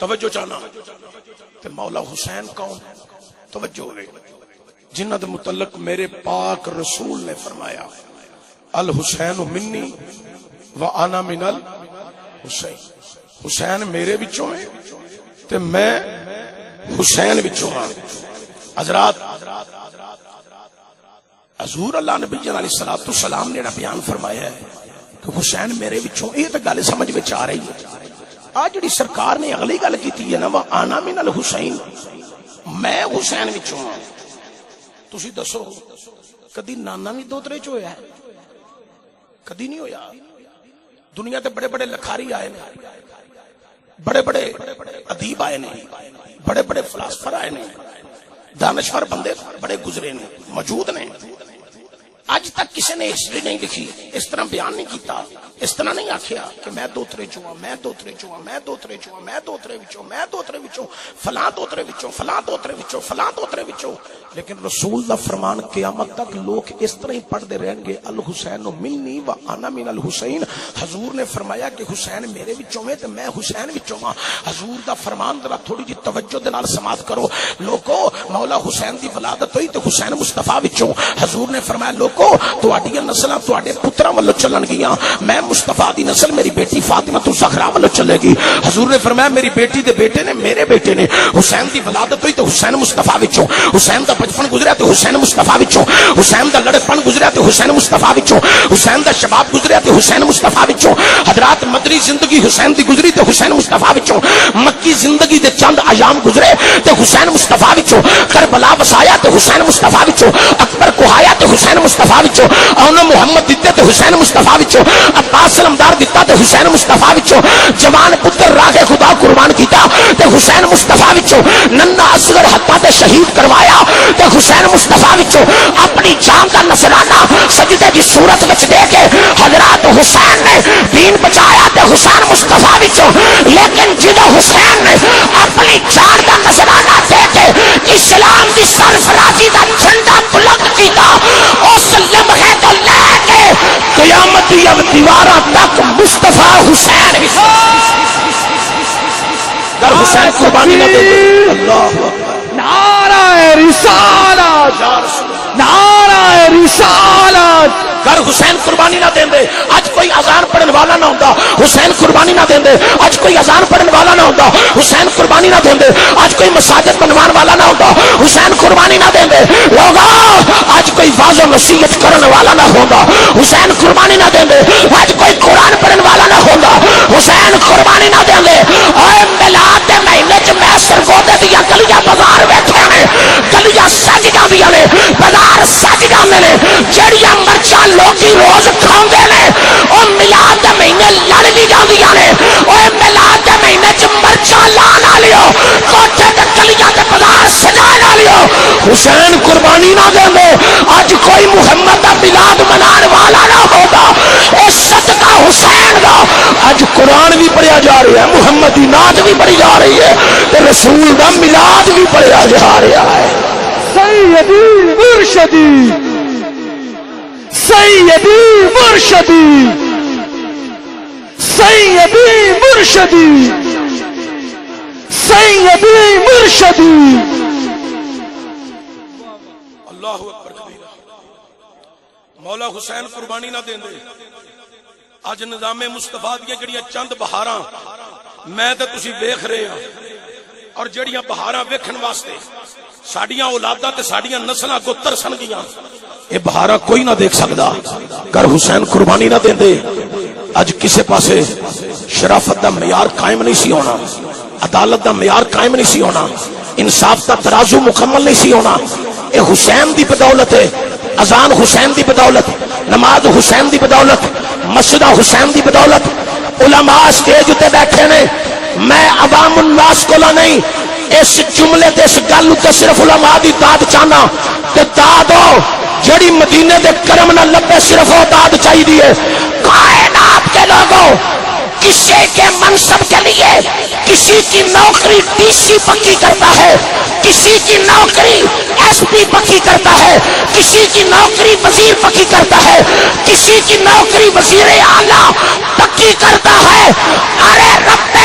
توجہ چاہنا تے مولا حسین کون؟ توجہ ہے جنہ دے متعلق میرے پاک رسول نے فرمایا الحسین منی وانا من الحسین، حسین میرے وچوں ہے تے میں حسین وچوں ہاں۔ حضرات حضور اللہ نبی علیہ الصلوۃ والسلام نے بیان فرمایا ہے کہ حسین میرے وچوں، یہ تے گل سمجھ وچ آ رہی ہے۔ آج جڑی سرکار نے اگلی گل کیتی ہے نا وانا من الحسین، میں حسین وچوں ہاں۔ تسی دسو کدی نانا بھی دوترے چ ہویا ہے؟ کدی نہیں ہویا۔ دنیا تے بڑے بڑے لکھاری آئے نے، بڑے بڑے ادیب آئے نے، بڑے بڑے فلاسفر آئے نے، دانشور بندے بڑے گزرے نے، موجود نے۔ اج تک کسی نے ہسٹری نہیں لکھی، اس طرح بیان نہیں کیتا، اس طرح نہیں آکھیا کہ میں دوترے چوں ہاں، میں دوترے چوں ہاں، میں دوترے چوں ہاں، میں دوترے وچوں، میں دوترے وچوں، فلاں دوترے وچوں، فلاں دوترے وچوں، فلاں دوترے وچوں۔ لیکن رسول دا فرمان قیامت تک لوگ اس طرح ہی پڑھتے رہیں گے الحسین منی و انا من الحسین۔ حضور نے فرمایا کہ حسین میرے وچوں ہے تے میں حسین وچوں ہاں۔ حضور دا فرمان ذرا تھوڑی جی توجہ دے نال سماعت کرو۔ لوگو مولا حسین دی ولادت ہوئی تے حسین مصطفیٰ وچوں۔ حضور نے فرمایا لوگو تواڈیاں نسلاں تواڈے پتراں ولوں چلن گیاں، میں مصطفیٰ دی نسل میری بیٹی فاطمہ الزہرا ولوں چلے گی۔ حضور نے فرمایا میری بیٹی دے بیٹے نے میرے بیٹے نے۔ حسین دی ولادت ہوئی تے حسین مصطفیٰ وچوں، حسین دا بچپن گزریا تے حسین مصطفیٰ وچوں، حسین دا لڑکپن گزریا تے حسین مصطفیٰ وچوں، حسین دا شباب گزریا تے حسین مصطفیٰ وچوں۔ حضرات مدنی زندگی حسین دی گزری تے حسین مصطفیٰ وچوں، مکی زندگی دے چند ایام گزرے تے حسین مصطفیٰ وچوں، کربلا وسایا تے حسین مصطفیٰ وچوں، اکبر کوہایا تے حسین مصطفیٰ وچوں، اونا محمد دتے تے حسین مصطفیٰ وچوں، عباس علمدار دتا تے حسین مصطفیٰ وچوں، جوان پتر راہ خدا قربان کیتا تے حسین مصطفیٰ وچوں، ننا اصغر حتیٰ تے شہید کروایا تے حسین مصطفیٰ وچوں، اپنی جان دا نذرانہ سجدے دی صورت وچ دے کے حضرات حسین نے دین بچایا تے حسین مصطفیٰ وچوں۔ لیکن جدو حسین نے اپنی جان دا نذرانہ دے کے اسلام دی سرفرازی دا جھنڈا بلند کیتا، اس لمحے تو لے کے قیامت دی دیواراں تک مصطفیٰ حسین در حسین قربانی نہ دے دے۔ اللہ نعرہ رسالت، نعرہ رسالت۔ گر حسین قربانی نہ دیں دے اج کوئی اذان پڑھن والا نہ ہوتا، حسین قربانی نہ دیں دے اج کوئی اذان پڑھن والا نہ ہوتا، حسین قربانی نہ دیں دے اج کوئی مساجد بنوان والا نہ ہوتا، حسین قربانی نہ دیں دے لوگا اج کوئی واعظ و نصیحت کرن والا نہ ہوتا، حسین قربانی نہ دیں دے اج کوئی قرآن پڑھن والا نہ ہوتا، حسین قربانی نہ دیں دے۔ اے میلاد دے مہینے چ میں سرگودے دیا گلیاں بازار بیٹھے نے، گلیاں سج جاندیاں نے، بازار سج جاندے نے، جڑیاں مرچاں لوکی روز کھاندے نے او میلاد دے مہینے لڑ بھی جاندیاں نے۔ او میلاد دے مہینے چ مرچاں لان والیو کوٹھے تے گلیاں تے بازار سجان والیو حسین قربانی نہ دے اج کوئی محمد دا میلاد منان والا نہ ہوتا۔ اے صدقہ حسین دا اج قرآن بھی پڑھیا جا رہا ہے، محمد دی نعت بھی پڑھی جا رہی ہے تے رسول دا میلاد بھی پڑھیا جا رہا ہے۔ سیدی مرشدی، سیدی مرشدی، سیدی مرشدی، سیدی مرشدی۔ اللہ اکبر کبیرہ۔ مولا حسین قربانی نہ دیں دے اج نظام مصطفیٰ دیاں جڑیاں چند بہاراں میں تے تسی ویکھ رہے ہاں، اور جڑیاں بہاراں ویکھن واسطے ساڈیاں اولاداں تے ساڈیاں نسلاں کو ترسن گیاں، اے بہاراں کوئی نہ دیکھ سکدا گر حسین قربانی نہ دیں دے اج کسے پاسے شرافت دا معیار قائم نہیں سی ہونا، عدالت دا معیار قائم نہیں سی ہونا، انصاف دا ترازو مکمل نہیں سی ہونا۔ اے حسین دی بدولت ہے، اذان حسین دی بدولت، نماز حسین دی بدولت، مسجد حسین دی بدولت، علماء سٹیج تے بیٹھے نے۔ میں عوام الناس کو نہیں اس جملے تے اس گل تے صرف علماء دی داد چاہنا تے داد ہو جڑی مدینے دے کرم نہ لبے، صرف وہ داد چاہیے۔ کائنات کے لوگوں کسی کے منصب کے لیے کسی کی نوکری ڈی سی پکی کرتا ہے، کسی کی نوکری ایس پی پکی کرتا ہے، کسی کی نوکری وزیر پکی کرتا ہے، کسی کی نوکری وزیر اعلیٰ پکی کرتا ہے۔ ارے رب